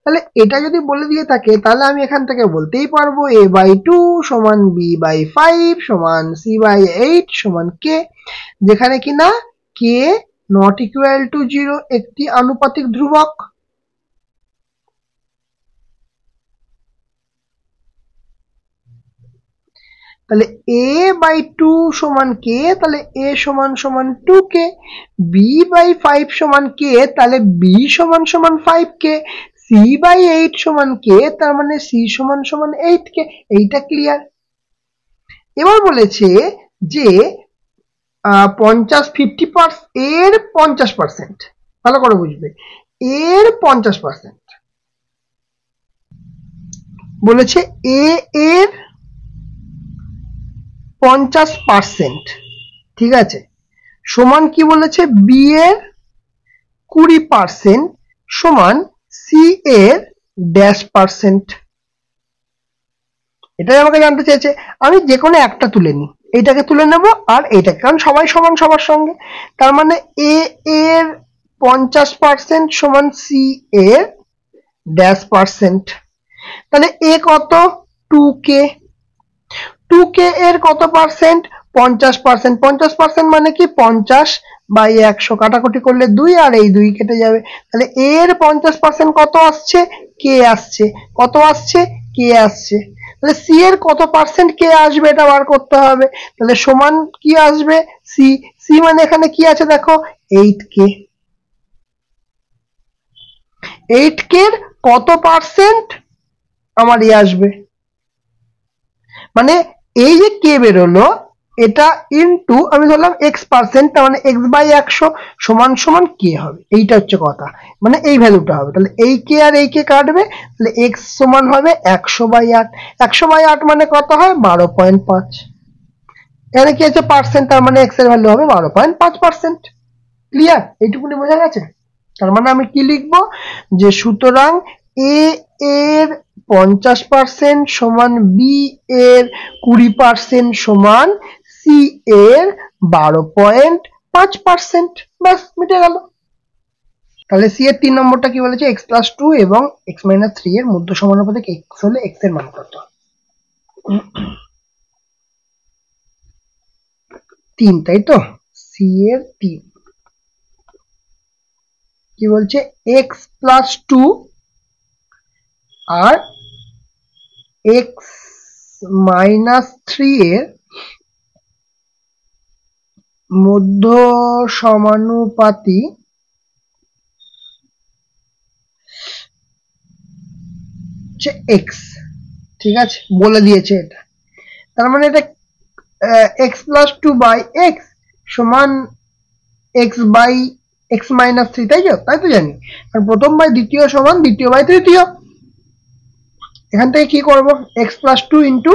তাহলে এটা যদি বলে দিয়ে থাকে তাহলে আমি এখান থেকে বলতেই পারবো a বাই 2 সমান b বাই 5 সমান c বাই 8 সমান k, যেখানে কিনা k নট ইকুয়াল টু 0 একটি আনুপাতিক ধ্রুবক। তাহলে a বাই 2 সমান k, তাহলে a সমান সমান 2k, b বাই 5 সমান k, তাহলে b সমান সমান 5k, c বাই 8 সমান k, তার মানে c সমান সমান 8k, এইটা ক্লিয়ার। এবার বলেছে যে 50 এর 50%, ভালো করে বুঝবে, এর 50% বলেছে a এর 50%, ঠিক আছে, সমান কি বলেছে বি এর 20% সমান সি এর -%, এটাই আমাকে জানতে চেয়েছে। আমি যে কোনো একটা তুলে নিই, এইটাকে তুলে নেব আর এইটাকে, কারণ সবাই সমান সবার সঙ্গে, তার মানে এ এর 50% সমান সি এর -%, তাহলে এ কত 2k, 2k এর কত পার্সেন্ট 50%, 50% মানে কি 50 বাই 100, কাটাকুটি করলে 2 আর এই 2 কেটে যাবে, তাহলে এর 50% কত আসছে কে আসছে, কত আসছে কে আসছে, তাহলে সি এর কত পার্সেন্ট কে আসবে এটা বার করতে হবে। তাহলে সমান কি আসবে, সি, সি মানে এখানে কি আছে দেখো 8k, 8k এর কত পার্সেন্ট আমার আসবে, মানে এই যে কে বেরোলো এটা ইনটু আমি ধরলাম x%, তার মানে x/100 সমান সমান কে হবে, এইটা হচ্ছে কথা, মানে এই ভ্যালুটা হবে। তাহলে এই কে আর এই কে কাটবে, তাহলে x সমান হবে 100/8, 100/8 মানে কত হয় 12.5, এখানে কি আছে পার্সেন্ট, তার মানে x এর ভ্যালু হবে 12.5%। ক্লিয়ার, এইটুকুনি বোঝা গেছে। তার মানে আমি কি লিখবো, যে সুতরাং এ এর 50% সমান বি এর 20% সমান সি এর 12.5%, ব্যাস মিটে গেল। তাহলে সি এর 3 নম্বরটা কি বলেছে, x+2 এবং x-3 এর মধ্য সমানুপাতিক x হলে x এর মান কত, 3, তাই তো, সি এর 3 কি বলছে x+2 আর x-3 এর মধ্য সমানুপাতি x, ঠিক আছে, বলে দিয়েছে এটা। তার মানে এটা x+2/x সমান x/x-3, তাই তো জানি, কারণ প্রথম বাই দ্বিতীয় সমান দ্বিতীয় বাই তৃতীয়। এখান থেকে কি করব, x+2 ইন্টু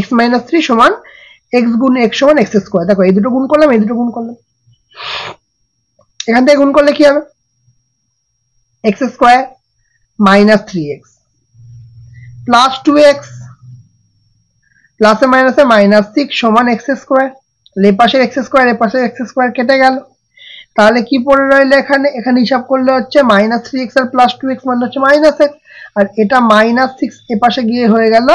x-3 সমান x গুণ x সমান x²। দেখো এই দুটো গুণ করলাম, এই দুটো গুণ করলাম, এখান থেকে গুণ করলে কি হবে, x² minus 3x plus 2x প্লাসে মাইনাসে -6 সমান x²। এ পাশের x² এ পাশের x² কেটে গেল, তাহলে কি পড়ে রইল এখানে, এখানে হিসাব করলে হচ্ছে -3x আর +2x মানে হচ্ছে -x, আর এটা -6 এ পাশে গিয়ে হয়ে গেল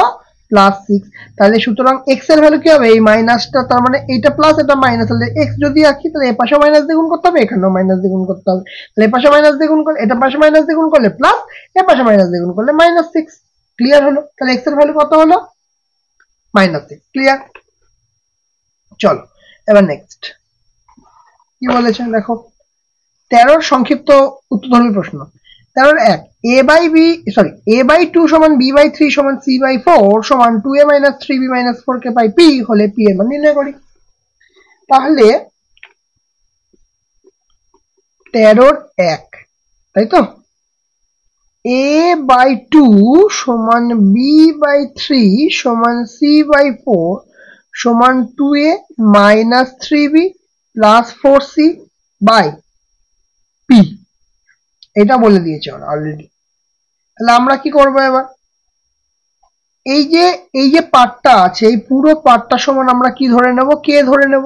+6। তাহলে সুতরাং x এর ভ্যালু কি হবে, এই মাইনাসটা, তার মানে এইটা প্লাস এটা মাইনাস, তাহলে x যদি রাখি তাহলে এ পাশে মাইনাস দিয়ে গুণ করতে হবে, এখানেও মাইনাস দিয়ে গুণ করতে হবে, তাহলে এ পাশে মাইনাস দিয়ে গুণ করলে, এটা পাশে মাইনাস দিয়ে গুণ করলে প্লাস, এ পাশে মাইনাস দিয়ে গুণ করলে -6। ক্লিয়ার হলো, তাহলে x এর ভ্যালু কত হলো, -6। ক্লিয়ার, চলো এবার নেক্সট কি বলেছে দেখো, 13 সংক্ষিপ্ত উত্তরধর্মী প্রশ্ন। 13 a/2 সমান b/3 সমান c/4 সমান 2a-3b-4 কে পাই p হলে p এর মান নির্ণয় করি। তাহলে 13 তাই তো, a/2 সমান b/3 সমান c/4 সমান 2a-3b plus 4c by p, এটা বলে দিয়েছে অলরেডি। তাহলে আমরা কি করবো এবার, এই যে পার্টটা আছে এই পুরো পার্টটা সমান আমরা কি ধরে নেব, কে ধরে নেব,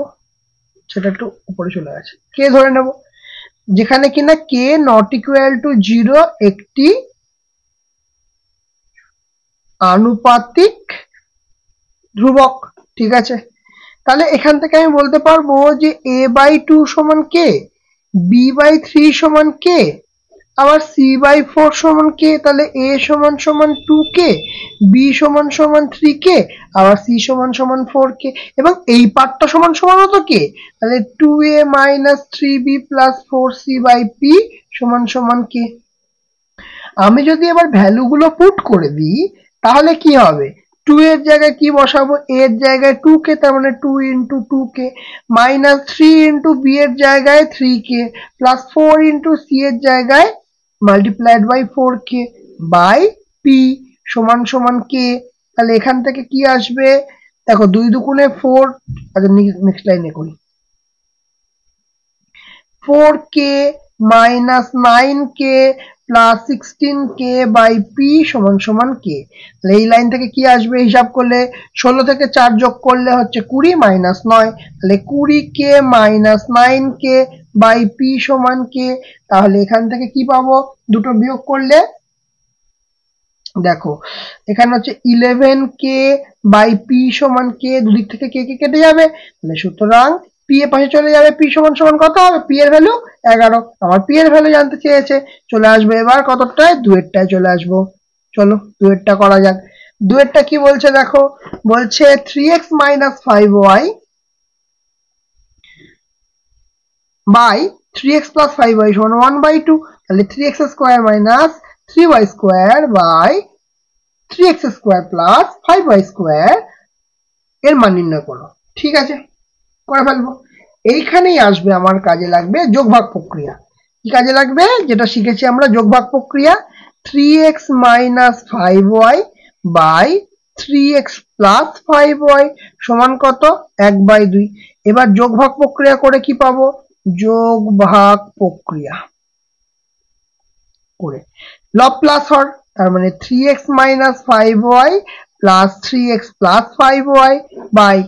সেটা একটু উপরে চলে গেছে, কে ধরে নেব, যেখানে কিনা কে নট ইকুয়াল টু 0 একটি আনুপাতিক ধ্রুবক, ঠিক আছে। তাহলে এখান থেকে আমি বলতে পারবো যে a/2 সমান কে, b/3 সমান কে, আবার c/4 সমান কে, তাহলে a সমান সমান 2k, b সমান সমান 3k, আবার c সমান সমান 4k, এবং এই পার্টটা সমান সমান হতো কে, তাহলে 2a-3b plus 4c by p সমান সমান কে। আমি যদি এবার ভ্যালুগুলো পুট করে দিই তাহলে কি হবে, 2 এর জায়গায় কি বসাবো, a এর জায়গায় 2k, তার মানে 2 ইন্টু 2k, -3 ইন্টু b এর জায়গায় 3k, প্লাস 4 ইন্টু c এর জায়গায় multiplied by 4k by p সমান সমান k। তাহলে এখান থেকে কি আসবে, দেখো 2 দুগুণে 4, আচ্ছা নেক্সট লাইনে করি, 4k minus 9k plus 16k by p সমান সমান k। তাহলে এই লাইন থেকে কি আসবে, হিসাব করলে 16 থেকে 4 যোগ করলে হচ্ছে 20 মাইনাস 9, তাহলে 20k minus 9k by p সমান k। তাহলে এখান থেকে কি পাবো, দুটো বিয়োগ করলে দেখো এখানে হচ্ছে 11k বাই p সমান k, দুদিক থেকে k কে কেটে যাবে, তাহলে সুতরাং p এর পাশে চলে যাবে, p সমান সমান কত হবে, p এর ভ্যালু 11। আমার p এর ভ্যালু জানতে চেয়েছে, চলে আসবে এবার কতটায়, 2 এরটায় চলে আসবো। চলো 2 এরটা করা যাক, দুয়েরটা কি বলছে দেখো, বলছে 3x minus 5y by 3x plus 5y সমান 1/2, তাহলে 3x square minus 3y square by 3x square plus 5y square এর মান নির্ণয় করো। ঠিক আছে, করে ফেলবো। এইখানেই আসবে আমার কাজে লাগবে যোগভাগ প্রক্রিয়া। কি কাজে লাগবে? যেটা শিখেছি আমরা যোগভাগ প্রক্রিয়া। 3x minus 5y by 3x plus 5y সমান কত? 1/2। এবার যোগভাগ প্রক্রিয়া করে কি পাবো? যোগভাগ প্রক্রিয়া করে লব প্লাস হর, তার মানে 3x minus 5y plus 3x plus 5y by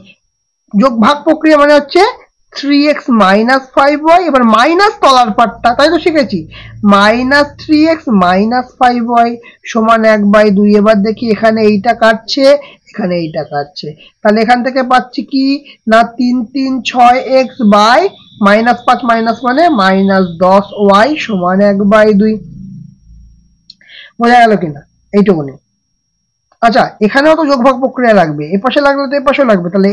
যোগভাগ প্রক্রিয়া মানে হচ্ছে 3x minus 5y, এবার মাইনাস তলার পার্টটা, তাই তো শিখেছি, মাইনাস 3x minus 5y সমান 1/2। এবার দেখি এখানে এইটা কাটছে, এখানে এইটা কাটছে, তাহলে এখান থেকে পাচ্ছি কি না 3 3 6x বাই মাইনাস 5 মাইনাস মানে মাইনাস 10y সমান 1/2। বোঝা গেল কিনা? এইটুকুনি। আচ্ছা, এখানেও তো যোগভাগ প্রক্রিয়া লাগবে, এ পাশে লাগলে তো এ পাশে লাগবে, তাহলে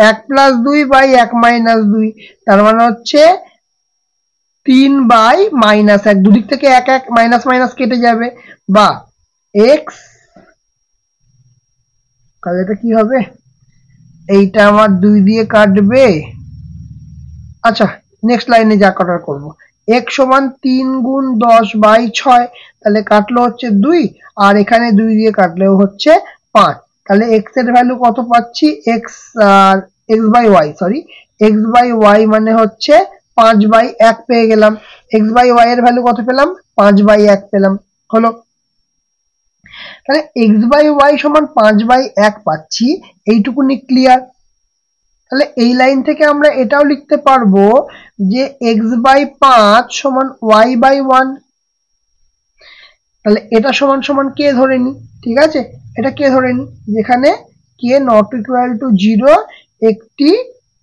1 প্লাস 2 বাই 1 মাইনাস 2, তার মানে হচ্ছে 3 বাই মাইনাস 1, দুদিক থেকে 1 1 মাইনাস মাইনাস কেটে যাবে, বা x, তাহলে এটা কি হবে? এইটা আমার 2 দিয়ে কাটবে। আচ্ছা, নেক্সট লাইনে যা কাটার করব। x সমান 3 গুণ 10 বাই 6, তাহলে কাটলো হচ্ছে 2, আর এখানে 2 দিয়ে কাটলেও হচ্ছে 5, তাহলে x এর ভ্যালু কত পাচ্ছি? x by y, sorry, x by y মানে হচ্ছে 5 বাই 1 পেয়ে গেলাম। x বাই y এর ভ্যালু কত পেলাম? 5 বাই 1 পেলাম। হলো, তাহলে x বাই y সমান 5 বাই 1 পাচ্ছি, এইটুকুনি ক্লিয়ার। তাহলে এই লাইন থেকে আমরা এটাও লিখতে পারবো যে x বাই 5 সমান y বাই 1, তাহলে এটা সমান সমান কে ধরে নি, ঠিক আছে, এটা কে ধরে নি, যেখানে কে নট ইকুয়াল টু 0 একটি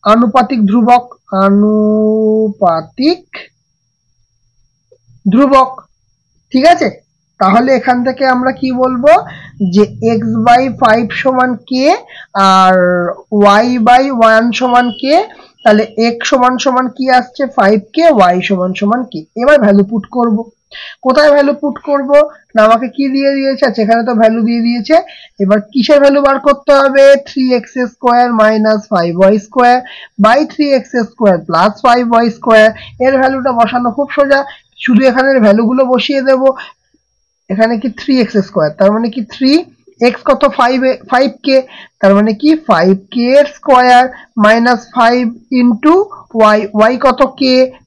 আনুপাতিক ধ্রুবক, আনুপাতিক ধ্রুবক, ঠিক আছে। তাহলে এখান থেকে আমরা কি বলবো যে x বাই 5 সমান কে আর y বাই 1 সমান কে, তাহলে x সমান সমান কি আসছে 5k, y সমান সমান কি। এবার ভ্যালু পুট করব। কোথায় ভ্যালু পুট করব না, আমাকে কি দিয়ে দিয়েছে, এখানে তো ভ্যালু দিয়ে দিয়েছে। এবার কিসের ভ্যালু বার করতে হবে? 3x square minus 5y square by 3x square plus 5y square, এর ভ্যালুটা বসানো খুব সোজা, শুধু এখানের ভ্যালুগুলো বসিয়ে দেব। এখানে কি 3x স্কয়ার, তার মানে কি 3x কত 5k, তার মানে কি 5k এর স্কয়ার মাইনাস 5 ইন্টু y কত k,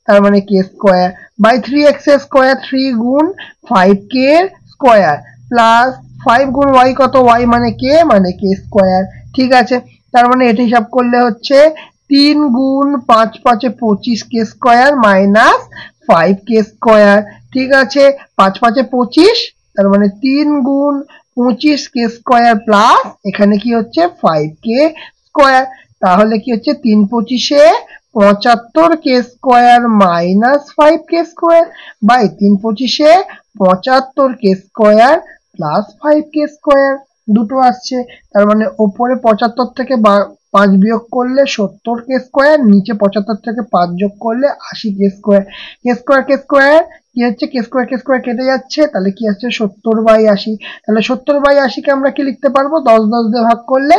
তার মানে k square by 3x square, 3 গুণ 5k এর স্কয়ার প্লাস 5 গুণ y কত, y মানে k স্কয়ার। ঠিক আছে, তার মানে এটা হিসাব করলে হচ্ছে 3 গুণ 5 5 25k square minus 5k square. ঠিক আছে, 5 5 25, তার মানে 3 গুণ 25k স্কয়ার প্লাস এখানে কি হচ্ছে 5k স্কয়ার, তাহলে কি হচ্ছে 3 25 75k square minus 5k square by 3 25 75k square plus 5k square, দুটো আসছে, তার মানে ওপরে 75 থেকে 5 বিয়োগ করলে 70k স্কয়ার, নিচে 75 থেকে 5 যোগ করলে 80k স্কয়ার। k স্কয়ার কি হচ্ছে, k স্কয়ার কেটে যাচ্ছে, তাহলে কি আসছে 70/80, তাহলে 70/80 কে আমরা কি লিখতে পারবো? 10 10 দিয়ে ভাগ করলে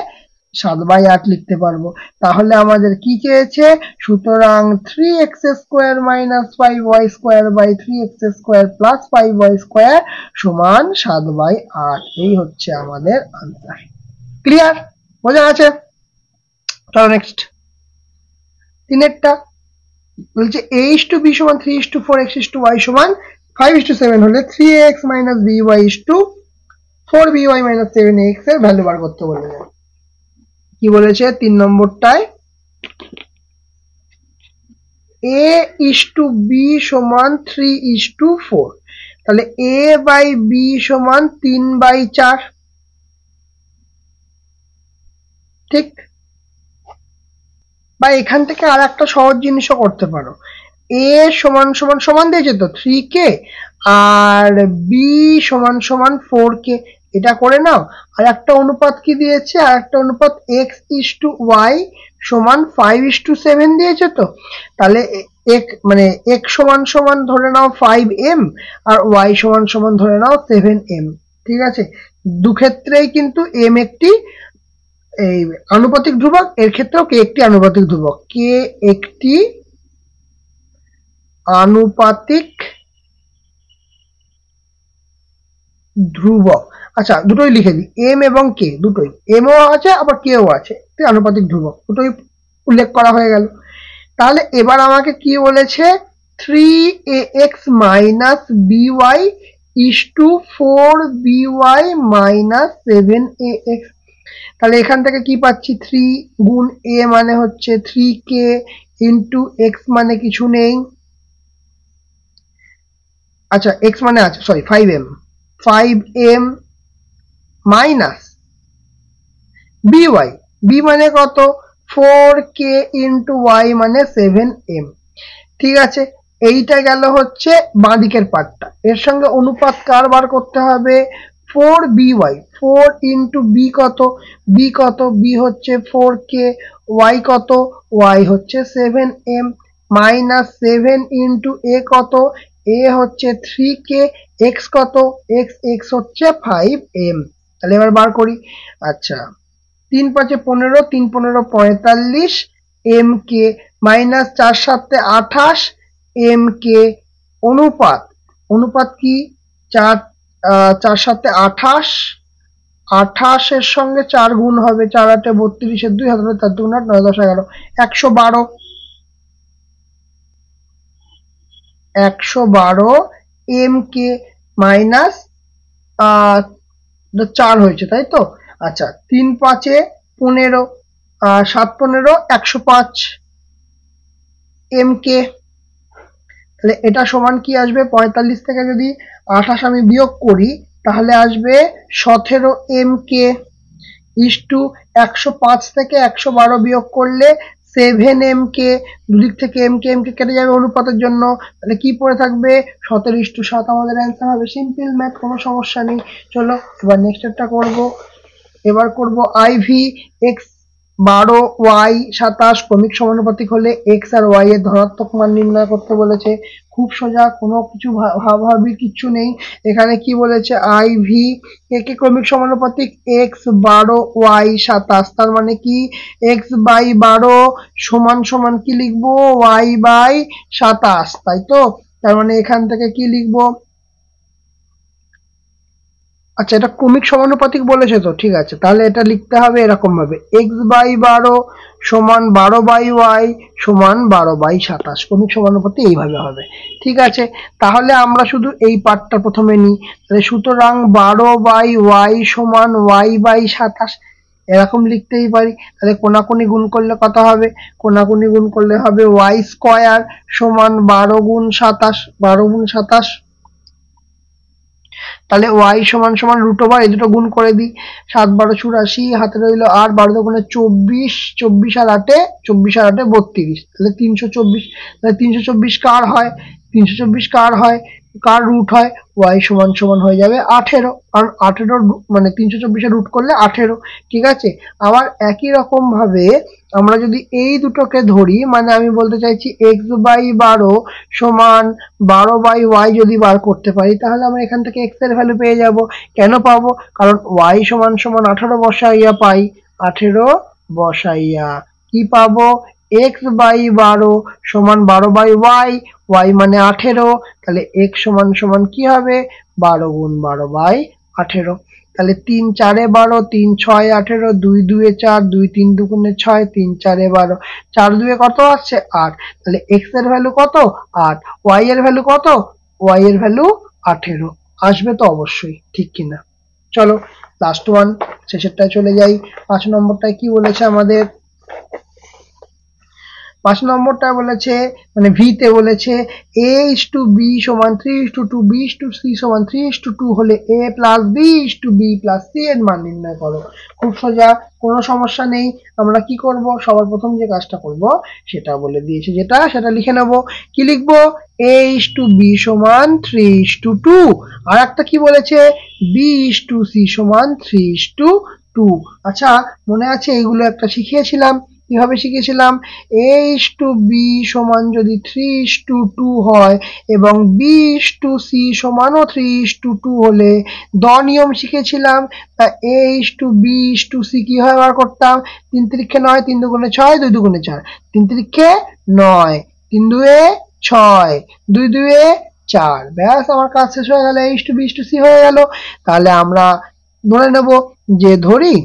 7/8 লিখতে পারবো। তাহলে আমাদের কি চেয়েছে? সুতরাং 3x square minus 5y square by 3x square plus 5y square সমান 7/8, এই হচ্ছে আমাদের আনসার। ক্লিয়ার? বোঝা গেছে? চলো নেক্সট, তিনেরটা বলছে a:b সমান 3:4, x:y সমান 5:7 হলে 3ax minus by 4by minus 7ax এর ভ্যালু বার করতে বলেছে। কি বলেছে 3 নম্বরটায়? a:b সমান 3:4, তাহলে a বাই b সমান 3/4, ঠিক। বা এখান থেকে আর একটা সহজ জিনিসও করতে পারো, a সমান সমান দিয়েছে তো 3k আর b সমান সমান 4k, এটা করে নাও। আর একটা অনুপাত কি দিয়েছে, আর একটা অনুপাত x:y সমান 5:7 দিয়েছে। তো তাহলে মানে x সমান সমান ধরে নাও 5m আর y সমান সমান ধরে নাও 7m। ঠিক আছে, দু ক্ষেত্রেই কিন্তু m একটি এই আনুপাতিক ধ্রুবক, এর ক্ষেত্রেও কে একটি আনুপাতিক ধ্রুবক, কে একটি আনুপাতিক ধ্রুবক। আচ্ছা, দুটোই লিখে দিই, এম এবং কে দুটোই, এমও আছে আবার কেও আছে, আনুপাতিক ধ্রুবক দুটোই উল্লেখ করা হয়ে গেল। তাহলে এবার আমাকে কি বলেছে, 3ax minus by is to 4by minus 7ax। তাহলে এখান থেকে কি পাচ্ছি, 3 গুণ a মানে হচ্ছে 3k ইন্টু x মানে কিছু নেই, আচ্ছা x মানে আছে sorry 5m minus by, b মানে কত 4k ইন্টু y মানে 7m। ঠিক আছে, এইটা গেল হচ্ছে বাঁ দিকের পার্টটা। এর সঙ্গে অনুপাত কার বার করতে হবে, 4by, 4 ইন্টু b কত, b কত, b হচ্ছে 4k, y কত, y হচ্ছে 7m, মাইনাস 7 ইন্টু a কত, a হচ্ছে 3k, x কত, x হচ্ছে 5m। তাহলে এবার বার করি। আচ্ছা, 3 5 15, 3 15 45 m k minus 4 7 28 m k অনুপাত, অনুপাত কি 4 4 7 28, 28 এর সঙ্গে 4 গুণ হবে, 4 8 32 এর 2 হাতে 4 2 8 9 10 11 112, 112 এম কে মাইনাস 4 হয়েছে তাই তো। আচ্ছা, 3 5 15, 7 15 105 এম কে। তাহলে এটা সমান কি আসবে, 45 থেকে যদি 28 আমি বিয়োগ করি তাহলে আসবে 17 এম কে ইস টু 105 থেকে 112 বিয়োগ করলে 7 এম কে, দুদিক থেকে এম কে কেটে যাবে অনুপাতের জন্য, তাহলে কি পড়ে থাকবে 17:7 আমাদের অ্যান্সার হবে। সিম্পল ম্যাথ, কোনো সমস্যা নেই। চলো এবার নেক্সট একটা করব। এবার করব আইভি এক্স 12 ওয়াই 27 ক্রমিক সমানুপাতিক হলে এক্স আর ওয়াই এর ধনাত্মক মান নির্ণয় করতে বলেছে। খুব সোজা, কোনো কিছু ভাবাভাবি কিচ্ছু নেই। এখানে কি বলেছে, আইভি কে ক্রমিক সমানুপাতিক এক্স 12 ওয়াই 27, তার মানে কি এক্স বাই 12 সমান সমান কি লিখবো, ওয়াই বাই 27, তাই তো। তার মানে এখান থেকে কি লিখবো, আচ্ছা এটা ক্রমিক সমানুপাতিক বলেছে তো, ঠিক আছে, তাহলে এটা লিখতে হবে এরকম ভাবে, এক্স বাই 12 সমান 12 বাই ওয়াই সমান 12 বাই 27, ক্রমিক সমানুপাতি এইভাবে হবে। ঠিক আছে, তাহলে আমরা শুধু এই পার্টটা প্রথমে নিই। তাহলে সুতরাং 12 বাই ওয়াই সমান ওয়াই বাই 27 এরকম লিখতেই পারি। তাহলে কোনাকুনি গুণ করলে কত হবে, কোনাকুনি গুণ করলে হবে ওয়াই স্কোয়ার সমান 12 গুণ 27, 12 গুণ 27, তাহলে ওয়াই সমান সমান রুট ওভার এই দুটো গুণ করে দিই, 7 12 84, হাতে রইল আর 12 দুগুণে 24, 24 আর 8 32, তাহলে 324। তাহলে 324 কার হয়, 324 কার হয়, কার রুট হয়, ওয়াই সমান সমান হয়ে যাবে 18, কারণ 18 মানে 324 রুট করলে 18। ঠিক আছে, আবার একই রকম ভাবে আমরা যদি এই দুটোকে ধরি, মানে আমি বলতে চাইছি এক্স বাই 12 সমান 12 বাই ওয়াই যদি বার করতে পারি তাহলে আমরা এখান থেকে এক্স এর ভ্যালু পেয়ে যাব। কেন পাবো, কারণ ওয়াই সমান সমান 18 বসাইয়া পাই, 18 বসাইয়া কি পাবো, এক্স বাই 12 সমান 12 বাই ওয়াই, ওয়াই মানে 18, তাহলে এক্স সমান সমান কি হবে, 12 গুণ 12 বাই 18। তাহলে 3 4 12, 3 6 18, 2 2 4, 2 3 দুগুণে 6, 3 4 12, 4 2 কত আসছে 8, তাহলে এক্স এর ভ্যালু কত 8, ওয়াই এর ভ্যালু কত, ওয়াই এর ভ্যালু 18 আসবে তো অবশ্যই, ঠিক কিনা। চলো লাস্ট ওয়ান, শেষেরটায় চলে যাই। 5 নম্বরটায় কি বলেছে আমাদের, 5 নম্বরটা বলেছে মানে ভি তে বলেছে a:b সমান 3:2, b:c সমান 3:2 হলে a plus b:b plus c এর মান নির্ণয় করো। খুব সোজা, কোনো সমস্যা নেই। আমরা কি করব, সবার প্রথম যে কাজটা করব সেটা বলে দিয়েছে, সেটা লিখে নেব। কি লিখবো, a:b সমান 3:2, আর একটা কি বলেছে b:c সমান 3:2। আচ্ছা মনে আছে এগুলো একটা শিখিয়েছিলাম, কিভাবে শিখেছিলাম, a:b সমান যদি 3:2 হয় এবং b:c সমানও 3:2 হলে দ নিয়ম শিখেছিলাম। তা a:b:c কিভাবে বার করতাম, 3 3 9, 3 2 6, 2 2 4, 3 3 9, 3 2 6, 2 2 4, ব্যাস আমার কাজ শেষ হয়ে গেল, a:b:c হয়ে গেল। তাহলে আমরা ধরে নেব যে ধরি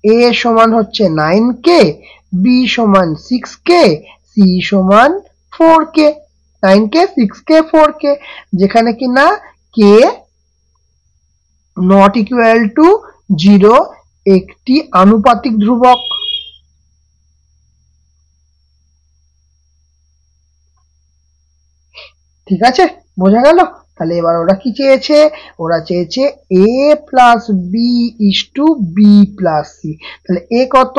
a সমান হচ্ছে 9k, b সমান 6k, c সমান 4k, 9k 6k 4k, যেখানে কিনা k নট ইকুয়াল টু 0 একটি আনুপাতিক ধ্রুবক। ঠিক আছে, বোঝা গেল? তাহলে এবার ওরা কি চেয়েছে, ওরা চেয়েছে a plus b is to b plus c। তাহলে a কত,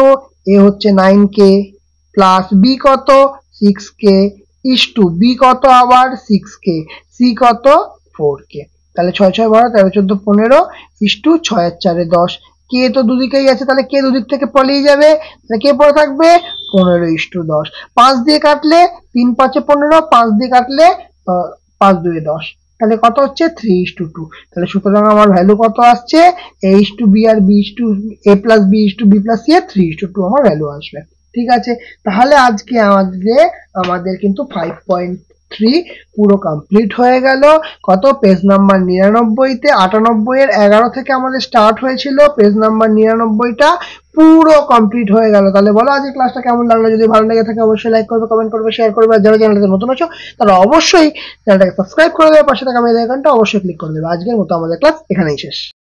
a হচ্ছে 9k, প্লাস b কত 6k, ইস টু b কত আবার 6k, c কত 4k। তাহলে 6 6 12 13 14 15 ইস টু 6 আর 4 10, k তো দুদিকেই আছে, তাহলে k দুদিক থেকে পালিয়ে যাবে, তাহলে k পড়ে থাকবে 15:10। 5 দিয়ে কাটলে 3 5 15, 5 দিয়ে কাটলে 5 2 10, তাহলে কত হচ্ছে 3:2। তাহলে সুতরাং আমার ভ্যালু কত আসছে, a:b আর a plus b is to b plus c এর 3:2 আমার ভ্যালু আসবে। ঠিক আছে, তাহলে আজকে আমাদের কিন্তু 5.3 পুরো কমপ্লিট হয়ে গেল। কত, পেজ নাম্বার 99 তে, 98 এর 11 থেকে আমাদের স্টার্ট হয়েছিল, পেজ নাম্বার 99টা পুরো কমপ্লিট হয়ে গেল। তাহলে বলো আজকে ক্লাসটা কেমন লাগলো, যদি ভালো লেগে থাকে অবশ্যই লাইক করবে, কমেন্ট করবে, শেয়ার করবে, আর যারা চ্যানেলটাতে নতুন আছো তারা অবশ্যই চ্যানেলটাকে সাবস্ক্রাইব করে দেবে, পাশে থাকা বেল আইকনটা অবশ্যই ক্লিক করে দেবে। আজকের মতো আমাদের ক্লাস এখানেই শেষ।